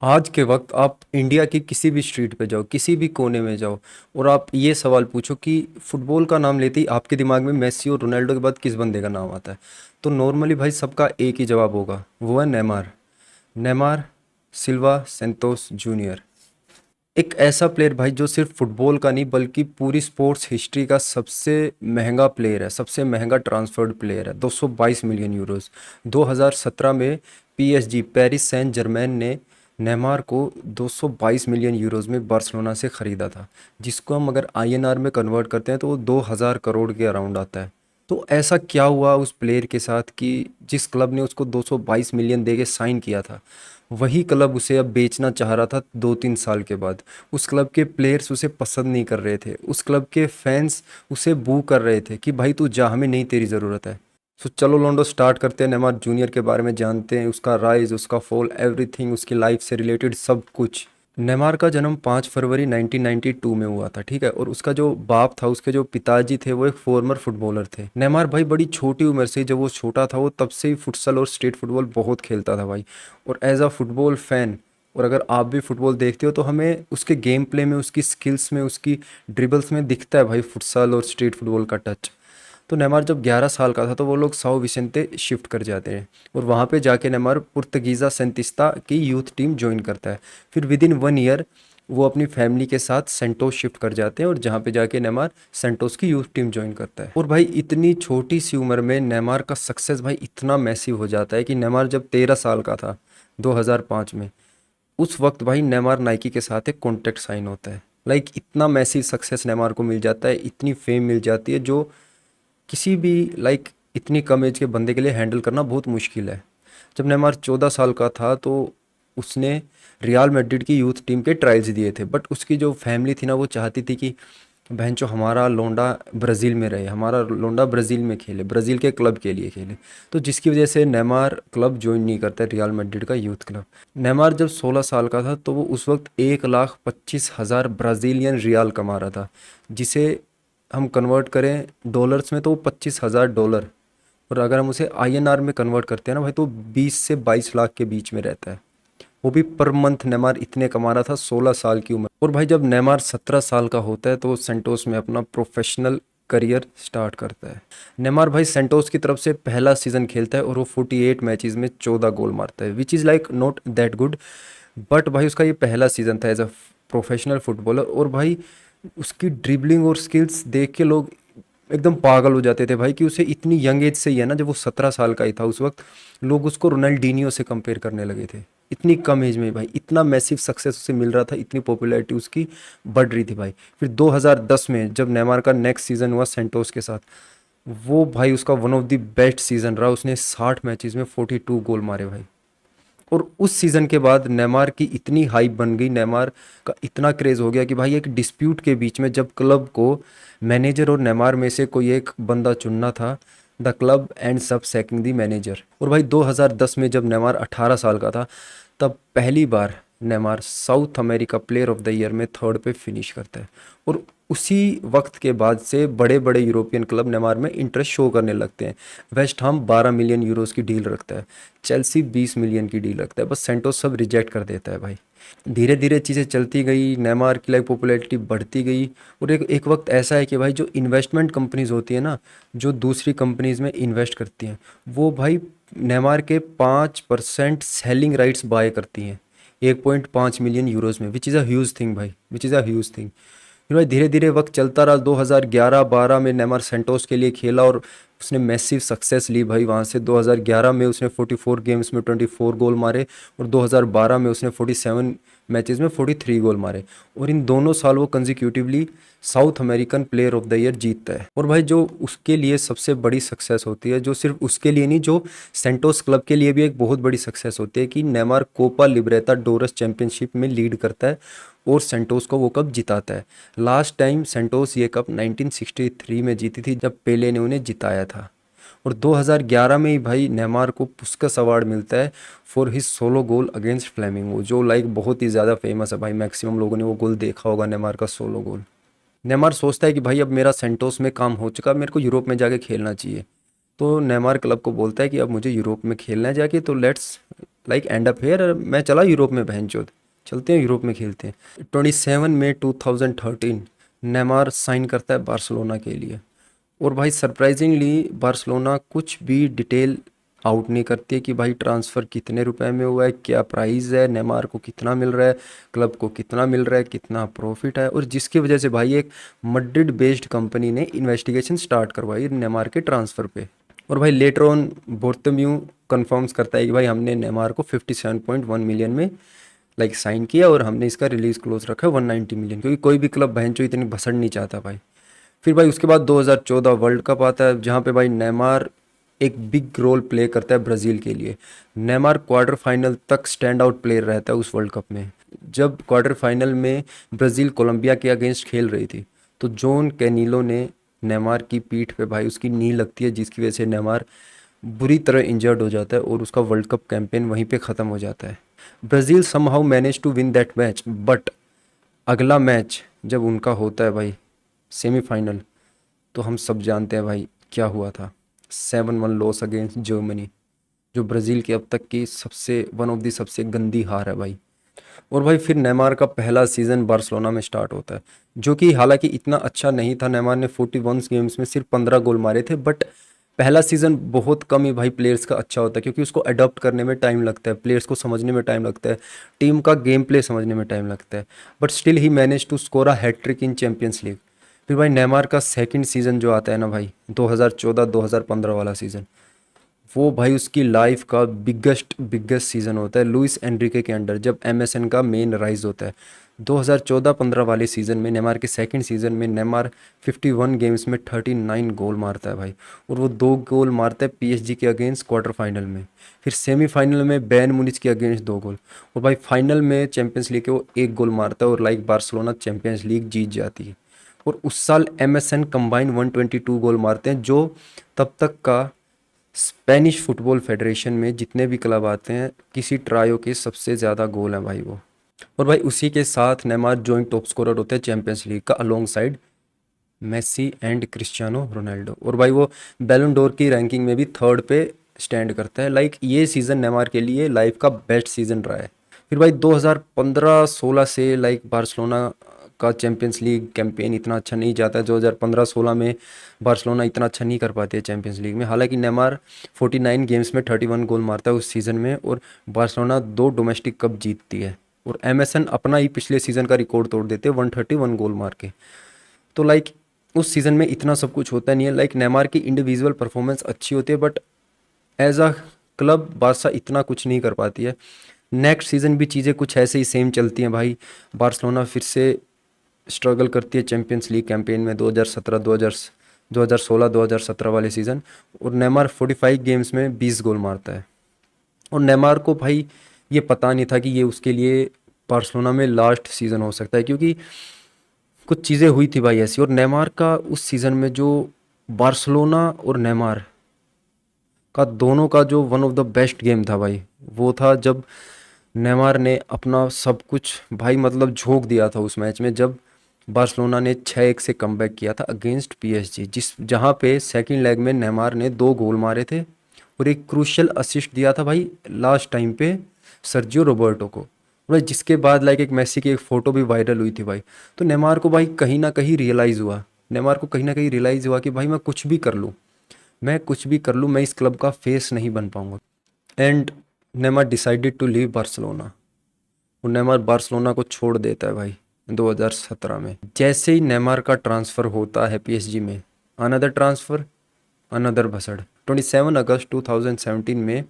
आज के वक्त आप इंडिया की किसी भी स्ट्रीट पे जाओ, किसी भी कोने में जाओ, और आप ये सवाल पूछो कि फुटबॉल का नाम लेते ही आपके दिमाग में मेसी और रोनाल्डो के बाद किस बंदे का नाम आता है, तो नॉर्मली भाई सबका एक ही जवाब होगा, वो है नेमार। नेमार सिल्वा सेंटोस जूनियर। एक ऐसा प्लेयर भाई जो सिर्फ फुटबॉल का नहीं बल्कि पूरी स्पोर्ट्स हिस्ट्री का सबसे महंगा प्लेयर है, सबसे महंगा ट्रांसफर्ड प्लेयर है। 222 मिलियन यूरोस। 2017 में पीएसजी पेरिस सेंट जर्मेन ने नेमार को 222 मिलियन यूरोस में बार्सिलोना से ख़रीदा था, जिसको हम अगर आईएनआर में कन्वर्ट करते हैं तो वो 2000 करोड़ के अराउंड आता है। तो ऐसा क्या हुआ उस प्लेयर के साथ कि जिस क्लब ने उसको 222 मिलियन दे के साइन किया था, वही क्लब उसे अब बेचना चाह रहा था 2-3 साल के बाद। उस क्लब के प्लेयर्स उसे पसंद नहीं कर रहे थे, उस क्लब के फैंस उसे बू कर रहे थे कि भाई तू जा, हमें नहीं तेरी ज़रूरत है। सो चलो लोंडो स्टार्ट करते हैं, नेमार जूनियर के बारे में जानते हैं, उसका राइज, उसका फॉल, एवरीथिंग, उसकी लाइफ से रिलेटेड सब कुछ। नेमार का जन्म 5 फरवरी 1992 में हुआ था, ठीक है। और उसका जो बाप था, उसके जो पिताजी थे, वो एक फॉर्मर फुटबॉलर थे। नेमार भाई बड़ी छोटी उम्र से, जब वो छोटा था, वो तब से ही फुटसल और स्ट्रीट फुटबॉल बहुत खेलता था भाई। और एज अ फुटबॉल फैन, और अगर आप भी फुटबॉल देखते हो तो हमें उसके गेम प्ले में, उसकी स्किल्स में, उसकी ड्रिबल्स में दिखता है भाई फुटसल और स्ट्रीट फुटबॉल का टच। तो नेमार जब 11 साल का था तो वो लोग साओ विसेंते शिफ्ट कर जाते हैं, और वहाँ पे जाके नेमार पुर्तगीज़ा सेंतिस्ता की यूथ टीम ज्वाइन करता है। फिर विद इन 1 ईयर वो अपनी फैमिली के साथ सेंटोस शिफ्ट कर जाते हैं, और जहाँ पे जाके नेमार सेंटोस की यूथ टीम ज्वाइन करता है। और भाई इतनी छोटी सी उम्र में नेमार का सक्सेस भाई इतना मैसिव हो जाता है कि नेमार जब 13 साल का था 2005 में, उस वक्त भाई नेमार नाइकी के साथ एक कॉन्ट्रैक्ट साइन होता है। लाइक इतना मैसिव सक्सेस नेमार को मिल जाता है, इतनी फेम मिल जाती है जो किसी भी लाइक इतनी कम एज के बंदे के लिए हैंडल करना बहुत मुश्किल है। जब नेमार 14 साल का था तो उसने रियल मैड्रिड की यूथ टीम के ट्रायल्स दिए थे, बट उसकी जो फैमिली थी ना, वो चाहती थी कि बहनचो हमारा लोंडा ब्राज़ील में रहे, हमारा लोंडा ब्राज़ील में खेले, ब्राज़ील के क्लब के लिए खेले। तो जिसकी वजह से नेमार क्लब ज्वाइन नहीं करता, रियल मैड्रिड का यूथ क्लब। नेमार जब 16 साल का था तो वो उस वक्त 1,25,000 ब्राज़ीलियन रियाल कमा रहा था, जिसे हम कन्वर्ट करें डॉलर्स में तो वो 25,000 डॉलर। और अगर हम उसे आईएनआर में कन्वर्ट करते हैं ना भाई, तो 20 से 22 लाख के बीच में रहता है। वो भी पर मंथ नेमार इतने कमा रहा था 16 साल की उम्र। और भाई जब नेमार 17 साल का होता है तो वो सेंटोस में अपना प्रोफेशनल करियर स्टार्ट करता है। नेमार भाई सेंटोस की तरफ से पहला सीजन खेलता है और वो 48 मैचेस में 14 गोल मारता है, which is like not that good. But भाई उसका ये पहला सीज़न था एज अ प्रोफेशनल फुटबॉलर, और भाई उसकी ड्रिबलिंग और स्किल्स देख के लोग एकदम पागल हो जाते थे भाई कि उसे इतनी यंग एज से ही है ना, जब वो 17 साल का ही था उस वक्त, लोग उसको रोनाल्डीनियो से कंपेयर करने लगे थे। इतनी कम एज में भाई इतना मैसिव सक्सेस उसे मिल रहा था, इतनी पॉपुलैरिटी उसकी बढ़ रही थी भाई। फिर 2010 में जब नेमार का नेक्स्ट सीज़न हुआ सेंटोस के साथ, वो भाई उसका one of the best season रहा। उसने 60 मैचेस में 42 गोल मारे भाई। और उस सीज़न के बाद नेमार की इतनी हाइप बन गई, नेमार का इतना क्रेज़ हो गया कि भाई एक डिस्प्यूट के बीच में जब क्लब को मैनेजर और नेमार में से कोई एक बंदा चुनना था, the club ends up sacking the manager. और भाई 2010 में जब नेमार 18 साल का था, तब पहली बार Neymar South America player of the year में थर्ड पे फिनिश करता है। और उसी वक्त के बाद से बड़े बड़े यूरोपियन क्लब नेमार में इंटरेस्ट शो करने लगते हैं। वेस्ट ham 12 मिलियन यूरोस की डील रखता है, चेल्सी 20 मिलियन की डील रखता है, बस सेंटोस सब रिजेक्ट कर देता है भाई। धीरे धीरे चीज़ें चलती गई, नेमार की लाइक पॉपुलैरिटी बढ़ती गई। और एक एक वक्त ऐसा है कि भाई जो इन्वेस्टमेंट कंपनीज होती है ना, जो दूसरी कंपनीज में इन्वेस्ट करती हैं, वो भाई नेमार के 5% सेलिंग राइट्स बाय करती हैं 1.5 मिलियन यूरोस में, which is a huge thing भाई, which is a huge thing. फिर भाई धीरे धीरे वक्त चलता रहा। 2011-12 में नेमार सेंटोस के लिए खेला और उसने मैसिव सक्सेस ली भाई। वहाँ से 2011 में उसने 44 गेम्स में 24 गोल मारे, और 2012 में उसने 47 मैचेस में 43 गोल मारे। और इन दोनों साल वो consecutively south American player of the year जीतता है। और भाई जो उसके लिए सबसे बड़ी सक्सेस होती है, जो सिर्फ उसके लिए नहीं, जो सेंटोस क्लब के लिए भी एक बहुत बड़ी सक्सेस होती है, कि नेमार कोपा लिब्रेटा डोरस चैंपियनशिप में लीड करता है और सेंटोस को वो कप जिताता है। लास्ट टाइम सेंटोस ये कप 1963 में जीती थी, जब पेले ने उन्हें जिताया था। और 2011 में ही भाई नेमार को पुस्कस अवार्ड मिलता है for his solo goal against flamingo, जो लाइक बहुत ही ज़्यादा फेमस है भाई। मैक्सिमम लोगों ने वो गोल देखा होगा, नेमार का सोलो गोल। नेमार सोचता है कि भाई अब मेरा सेंटोस में काम हो चुका, मेरे को यूरोप में जाके खेलना चाहिए। तो नेमार क्लब को बोलता है कि अब मुझे यूरोप में खेलना है जाके, तो let's like and up here, मैं चला यूरोप में, बहनचोद चलते हैं यूरोप में खेलते हैं। 27 मई 2013 नेमार साइन करता है बार्सिलोना के लिए। और भाई सरप्राइजिंगली बार्सिलोना कुछ भी डिटेल आउट नहीं करती है कि भाई ट्रांसफ़र कितने रुपए में हुआ है, क्या प्राइस है, नेमार को कितना मिल रहा है, क्लब को कितना मिल रहा है, कितना प्रॉफिट है। और जिसकी वजह से भाई एक मड्रिड बेस्ड कंपनी ने इन्वेस्टिगेशन स्टार्ट करवाई नेमार के ट्रांसफ़र पे। और भाई लेटर ऑन बोर्तम्यू कंफर्म्स करता है कि भाई हमने नेमार को 57.1 मिलियन में लाइक साइन किया और हमने इसका रिलीज क्लोज रखा है 190 मिलियन, क्योंकि कोई भी क्लब बहन जो इतनी भसड़ नहीं चाहता भाई। फिर भाई उसके बाद 2014 वर्ल्ड कप आता है, जहाँ पे भाई नेमार एक बिग रोल प्ले करता है ब्राज़ील के लिए। नेमार क्वार्टर फाइनल तक स्टैंड आउट प्लेयर रहता है उस वर्ल्ड कप में। जब क्वार्टर फाइनल में ब्राज़ील कोलंबिया के अगेंस्ट खेल रही थी, तो जॉन कैनिलो ने नेमार की पीठ पे भाई उसकी नी लगती है, जिसकी वजह से नेमार बुरी तरह इंजर्ड हो जाता है और उसका वर्ल्ड कप कैंपेन वहीं पे ख़त्म हो जाता है। Brazil somehow manage to win that match, but अगला मैच जब उनका होता है भाई सेमीफाइनल, तो हम सब जानते हैं भाई क्या हुआ था। 7-1 लॉस अगेंस्ट जर्मनी, जो ब्राज़ील की अब तक की सबसे वन ऑफ दी सबसे गंदी हार है भाई। और भाई फिर नेमार का पहला सीज़न बार्सिलोना में स्टार्ट होता है, जो कि हालांकि इतना अच्छा नहीं था। नेमार ने 41 गेम्स में सिर्फ 15 गोल मारे थे, बट पहला सीज़न बहुत कम ही भाई प्लेयर्स का अच्छा होता है, क्योंकि उसको अडॉप्ट करने में टाइम लगता है, प्लेयर्स को समझने में टाइम लगता है, टीम का गेम प्ले समझने में टाइम लगता है। But still he manage to score a hat trick in champions league. फिर भाई नेमार का सेकंड सीज़न जो आता है ना भाई, 2014-2015 वाला सीज़न, वो भाई उसकी लाइफ का बिगेस्ट बिगेस्ट सीज़न होता है लुइस एनरिके के अंडर, जब एमएसएन का मेन राइज होता है। 2014-15 वाले सीज़न में, नेमार के सेकंड सीज़न में, नेमार 51 गेम्स में 39 गोल मारता है भाई। और वो 2 गोल मारता है पीएसजी के अगेंस्ट क्वार्टर फाइनल में, फिर सेमीफाइनल में बैन मुनिच के अगेंस्ट 2 गोल, और भाई फाइनल में चैंपियंस लीग के वो 1 गोल मारता है, और लाइक बार्सिलोना चैंपियंस लीग जीत जाती है। और उस साल एमएसएन कंबाइन 122 गोल मारते हैं, जो तब तक का स्पेनिश फुटबॉल फेडरेशन में जितने भी क्लब आते हैं किसी ट्रायो के सबसे ज़्यादा गोल हैं भाई वो। और भाई उसी के साथ नेमार जॉइंट टॉप स्कोरर होते हैं चैंपियंस लीग का, along side Messi and Cristiano Ronaldo. और भाई वो बैलन डोर की रैंकिंग में भी थर्ड पे स्टैंड करता है। लाइक ये सीज़न नेमार के लिए लाइफ का बेस्ट सीज़न रहा है। फिर भाई 2015-16 से लाइक बार्सिलोना का चैंपियंस लीग कैंपेन इतना अच्छा नहीं जाता है। 2015-16 में बार्सिलोना इतना अच्छा नहीं कर पाती है चैंपियंस लीग में। हालांकि नेमार 49 गेम्स में 31 गोल मारता है उस सीज़न में, और बार्सिलोना 2 डोमेस्टिक कप जीतती है। और एमएसएन अपना ही पिछले सीज़न का रिकॉर्ड तोड़ देते हैं 131 गोल मार के। तो लाइक उस सीज़न में इतना सब कुछ होता नहीं है। लाइक नेमार की इंडिविजुअल परफॉर्मेंस अच्छी होती है, but as a club Barca इतना कुछ नहीं कर पाती है। नेक्स्ट सीज़न भी चीज़ें कुछ ऐसे ही सेम चलती हैं भाई। बार्सिलोना फिर से स्ट्रगल करती है चैंपियंस लीग कैंपेन में 2016 वाले सीज़न, और नेमार 45 गेम्स में 20 गोल मारता है। और नेमार को भाई ये पता नहीं था कि ये उसके लिए बार्सिलोना में लास्ट सीज़न हो सकता है, क्योंकि कुछ चीज़ें हुई थी भाई ऐसी। और नेमार का उस सीज़न में जो बार्सिलोना और नेमार का दोनों का जो one of the best game था भाई, वो था जब नेमार ने अपना सब कुछ भाई मतलब झोंक दिया था उस मैच में, जब बार्सिलोना ने 6-1 से कमबैक किया था अगेंस्ट पीएसजी, जिस जहाँ पे सेकंड लेग में नेमार ने 2 गोल मारे थे और एक क्रूशियल असिस्ट दिया था भाई लास्ट टाइम पे सर्जियो रोबर्टो को। भाई जिसके बाद लाइक एक मेसी की एक फ़ोटो भी वायरल हुई थी भाई। तो नेमार को भाई कहीं ना कहीं रियलाइज़ हुआ, नेमार को कहीं ना कहीं रियलाइज़ हुआ कि भाई मैं कुछ भी कर लूँ, मैं कुछ भी कर लूँ, मैं इस क्लब का फेस नहीं बन पाऊंगा। And Neymar decided to leave Barcelona, और नेमार बार्सिलोना को छोड़ देता है भाई 2017 में। जैसे ही नेमार का ट्रांसफ़र होता है पीएसजी में, अनदर ट्रांसफ़र, अनदर भसड़। 27 अगस्त 2017 में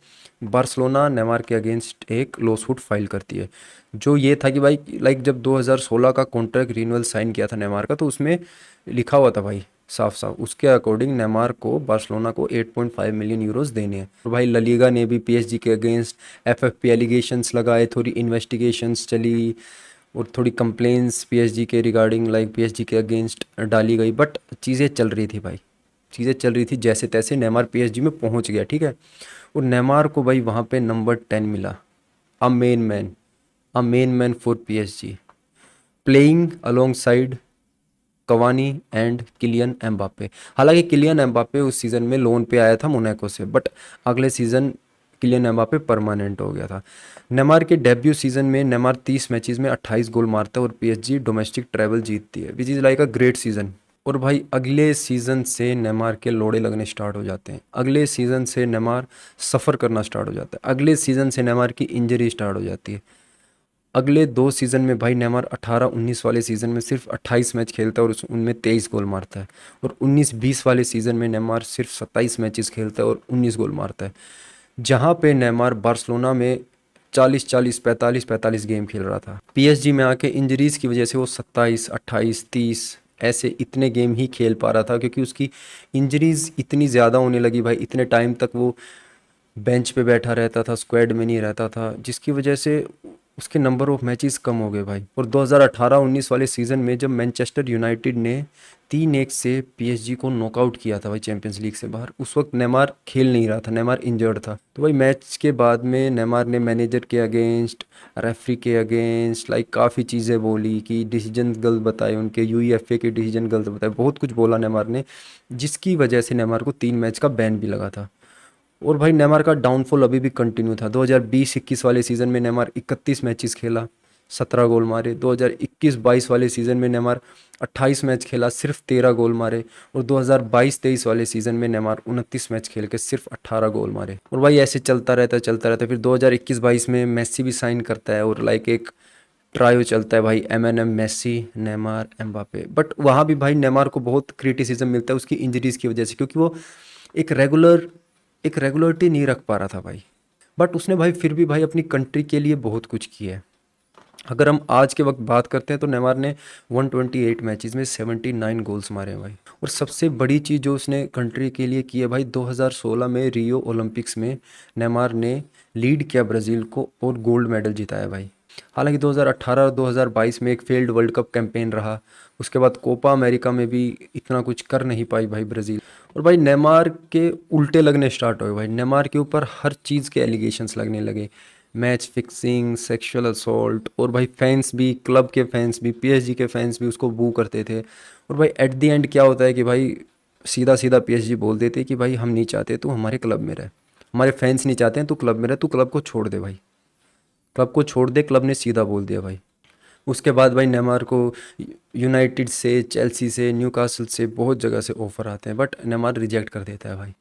बार्सिलोना नेमार के अगेंस्ट एक लॉसूट फाइल करती है, जो ये था कि भाई लाइक जब 2016 का कॉन्ट्रैक्ट रिन्यूअल साइन किया था नेमार का, तो उसमें लिखा हुआ था भाई साफ साफ उसके अकॉर्डिंग नेमार को बार्सिलोना को 8.5 मिलियन यूरोस देने हैं। और भाई ललीगा ने भी पीएसजी के अगेंस्ट एफएफपी एलिगेशंस लगाए, थोड़ी इन्वेस्टिगेशंस चली और थोड़ी कंप्लेंट्स पीएसजी के रिगार्डिंग लाइक पीएसजी के अगेंस्ट डाली गई। बट चीज़ें चल रही थी भाई, चीज़ें चल रही थी जैसे तैसे नेमार पीएसजी में पहुंच गया, ठीक है। और नेमार को भाई वहाँ पे नंबर 10 मिला, a main man, a main man for PSG, playing alongside Cavani and Kylian Mbappe. हालांकि किलियन एम्बापे उस सीज़न में लोन पे आया था मोनाको से, बट अगले सीज़न किलियन एम्बापे परमानेंट हो गया था। नेमार के डेब्यू सीज़न में नेमार 30 मैचेस में 28 गोल मारता है और पीएसजी डोमेस्टिक ट्रैवल जीतती है, which is like a great season. और भाई अगले सीज़न से नेमार के लोड़े लगने स्टार्ट हो जाते हैं, अगले सीज़न से नेमार सफ़र करना स्टार्ट हो जाता है, अगले सीज़न से नेमार की इंजरी स्टार्ट हो जाती है। अगले 2 सीज़न में भाई नेमार 18-19 वाले सीज़न में सिर्फ 28 मैच खेलता है और उनमें 23 गोल मारता है, और 19-20 वाले सीज़न में नेमार सिर्फ 27 मैचेस खेलता है और 19 गोल मारता है। जहाँ पे नेमार बार्सिलोना में 40-40, 45-45 गेम खेल रहा था, पीएसजी में आके इंजरीज़ की वजह से वो 27, 28, 30 ऐसे इतने गेम ही खेल पा रहा था, क्योंकि उसकी इंजरीज़ इतनी ज़्यादा होने लगी भाई। इतने टाइम तक वो बेंच पे बैठा रहता था, स्क्वाड में नहीं रहता था, जिसकी वजह से उसके नंबर ऑफ मैचेस कम हो गए भाई। और 2018-19 वाले सीज़न में जब मैनचेस्टर यूनाइटेड ने 3-1 से पीएसजी को नॉकआउट किया था भाई चैंपियंस लीग से बाहर, उस वक्त नेमार खेल नहीं रहा था, नेमार इंजर्ड था। तो भाई मैच के बाद में नेमार ने मैनेजर के अगेंस्ट, रेफरी के अगेंस्ट लाइक काफ़ी चीज़ें बोली कि डिसीजन गलत बताए उनके, यूईएफए के डिसीजन गलत बताए, बहुत कुछ बोला नेमार ने, जिसकी वजह से नेमार को 3 मैच का बैन भी लगा था। और भाई नेमार का डाउनफॉल अभी भी कंटिन्यू था। 2020-21 वाले सीज़न में नेमार 31 मैचेस खेला, 17 गोल मारे। 2021-22 वाले सीज़न में नेमार 28 मैच खेला, सिर्फ 13 गोल मारे। और 2022-23 वाले सीज़न में नेमार 29 मैच खेल के सिर्फ 18 गोल मारे। और भाई ऐसे चलता रहता। फिर 2021-22 में मेसी भी साइन करता है और लाइक एक ट्रायो चलता है भाई, MNM, Messi, Neymar, Mbappe. But वहाँ भी भाई नेमार को बहुत क्रिटिसिज्म मिलता है उसकी इंजरीज़ की वजह से, क्योंकि वो एक रेगुलर एक रेगुलरिटी नहीं रख पा रहा था भाई। बट उसने भाई फिर भी भाई अपनी कंट्री के लिए बहुत कुछ किया है। अगर हम आज के वक्त बात करते हैं तो नेमार ने 128 मैचेस में 79 गोल्स मारे हैं भाई। और सबसे बड़ी चीज़ जो उसने कंट्री के लिए की है भाई, 2016 में रियो ओलंपिक्स में नेमार ने लीड किया ब्राज़ील को और गोल्ड मेडल जिताया भाई। हालांकि 2018 और 2022 में एक फेल्ड वर्ल्ड कप कैंपेन रहा, उसके बाद कोपा अमेरिका में भी इतना कुछ कर नहीं पाई भाई ब्राज़ील। और भाई नेमार के उल्टे लगने स्टार्ट हुए भाई, नेमार के ऊपर हर चीज़ के एलिगेशंस लगने लगे, मैच फिक्सिंग, सेक्सुअल असॉल्ट। और भाई फैंस भी, क्लब के फैंस भी, पीएसजी के फैंस भी उसको बू करते थे। और भाई एट द एंड क्या होता है कि भाई सीधा सीधा पीएसजी बोल देते कि भाई हम नहीं चाहते तू हमारे क्लब में रहे, हमारे फैंस नहीं चाहते हैं तू क्लब में रहे, तू क्लब को छोड़ दे भाई, क्लब को छोड़ दे। क्लब ने सीधा बोल दिया भाई। उसके बाद भाई नेमार को यूनाइटेड से, चेल्सी से, न्यूकासल से, बहुत जगह से ऑफर आते हैं, बट नेमार रिजेक्ट कर देता है भाई।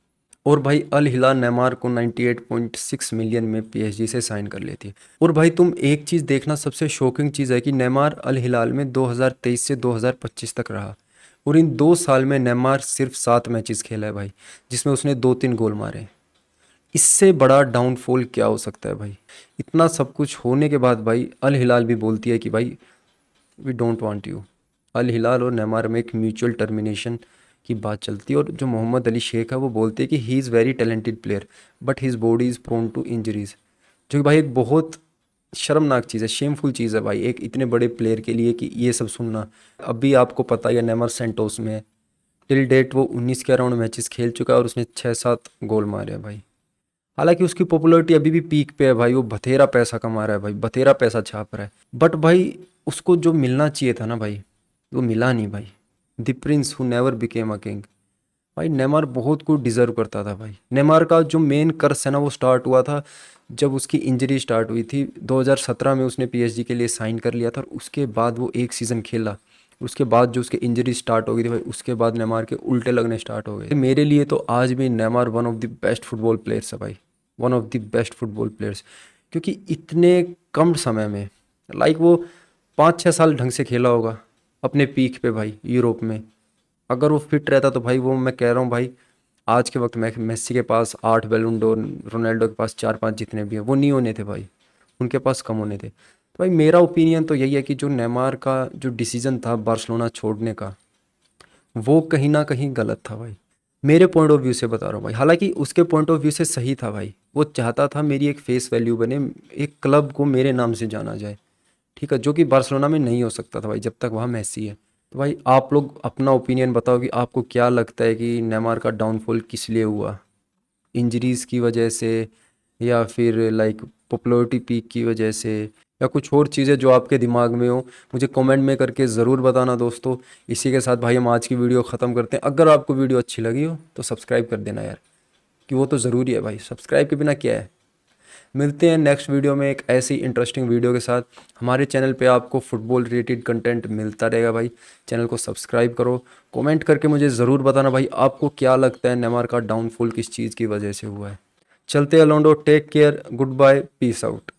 और भाई अल हिलाल नेमार को 98.6 मिलियन में पीएसजी से साइन कर लेती है। और भाई तुम एक चीज़ देखना, सबसे शॉकिंग चीज़ है कि नेमार अल हिलाल में 2023 से 2025 तक रहा, और इन 2 साल में नेमार सिर्फ 7 मैचेस खेला है भाई, जिसमें उसने 2-3 गोल मारे। इससे बड़ा डाउनफॉल क्या हो सकता है भाई। इतना सब कुछ होने के बाद भाई अल हिलाल भी बोलती है कि भाई वी डोंट वांट यू। अल हिलाल और नेमार में एक म्यूचुअल टर्मिनेशन की बात चलती है, और जो मोहम्मद अली शेख है वो बोलते हैं कि he is very talented player but his body is prone to injuries, जो कि भाई एक बहुत शर्मनाक चीज़ है, शेमफुल चीज़ है भाई एक इतने बड़े प्लेयर के लिए कि ये सब सुनना। अभी आपको पता ही है नेमार सेंटोस में है, टिल डेट वो 19 के अराउंड मैचेस खेल चुका है और उसने 6-7 गोल मारे हैं भाई। हालांकि उसकी पॉपुलैरिटी अभी भी पीक पे है भाई, वो बथेरा पैसा कमा रहा है भाई, बथेरा पैसा छाप रहा है। बट भाई उसको जो मिलना चाहिए था ना भाई, वो मिला नहीं भाई। The Prince who never became a king. भाई नेमार बहुत कुछ डिजर्व करता था भाई। नेमार का जो मेन कर्स है ना वो स्टार्ट हुआ था जब उसकी इंजरी स्टार्ट हुई थी। 2017 में उसने पीएसजी के लिए साइन कर लिया था, और उसके बाद वो एक सीज़न खेला, उसके बाद जो उसके इंजरी स्टार्ट हो गई थी भाई, उसके बाद नेमार के उल्टे लगने स्टार्ट हो गए। मेरे लिए तो आज भी Neymar one of the best football players है भाई, one of the best football players. क्योंकि इतने कम समय में लाइक वो 5-6 साल ढंग से खेला होगा अपने पीक पे भाई यूरोप में। अगर वो फिट रहता तो भाई वो, मैं कह रहा हूँ भाई, आज के वक्त में मेसी के पास 8 बैलून डोर, रोनाल्डो के पास 4-5 जितने भी हैं वो नहीं होने थे भाई, उनके पास कम होने थे। तो भाई मेरा ओपिनियन तो यही है कि जो नेमार का जो डिसीजन था बार्सिलोना छोड़ने का, वो कहीं ना कहीं गलत था भाई। मेरे पॉइंट ऑफ व्यू से बता रहा हूँ भाई, हालांकि उसके पॉइंट ऑफ व्यू से सही था भाई। वो चाहता था मेरी एक फेस वैल्यू बने, एक क्लब को मेरे नाम से जाना जाए, ठीक है, जो कि बार्सिलोना में नहीं हो सकता था भाई जब तक वहाँ मेसी है। तो भाई आप लोग अपना ओपिनियन बताओ कि आपको क्या लगता है कि नेमार का डाउनफॉल किस लिए हुआ, इंजरीज़ की वजह से, या फिर लाइक पॉपुलैरिटी पीक की वजह से, या कुछ और चीज़ें जो आपके दिमाग में हो, मुझे कमेंट में करके ज़रूर बताना दोस्तों। इसी के साथ भाई हम आज की वीडियो ख़त्म करते हैं। अगर आपको वीडियो अच्छी लगी हो तो सब्सक्राइब कर देना यार, कि वो तो ज़रूरी है भाई, सब्सक्राइब के बिना क्या है। मिलते हैं नेक्स्ट वीडियो में एक ऐसी इंटरेस्टिंग वीडियो के साथ। हमारे चैनल पे आपको फुटबॉल रिलेटेड कंटेंट मिलता रहेगा भाई। चैनल को सब्सक्राइब करो, कमेंट करके मुझे ज़रूर बताना भाई आपको क्या लगता है नेमार का डाउनफॉल किस चीज़ की वजह से हुआ है। चलते हैं लोंडो, take care, goodbye, peace out.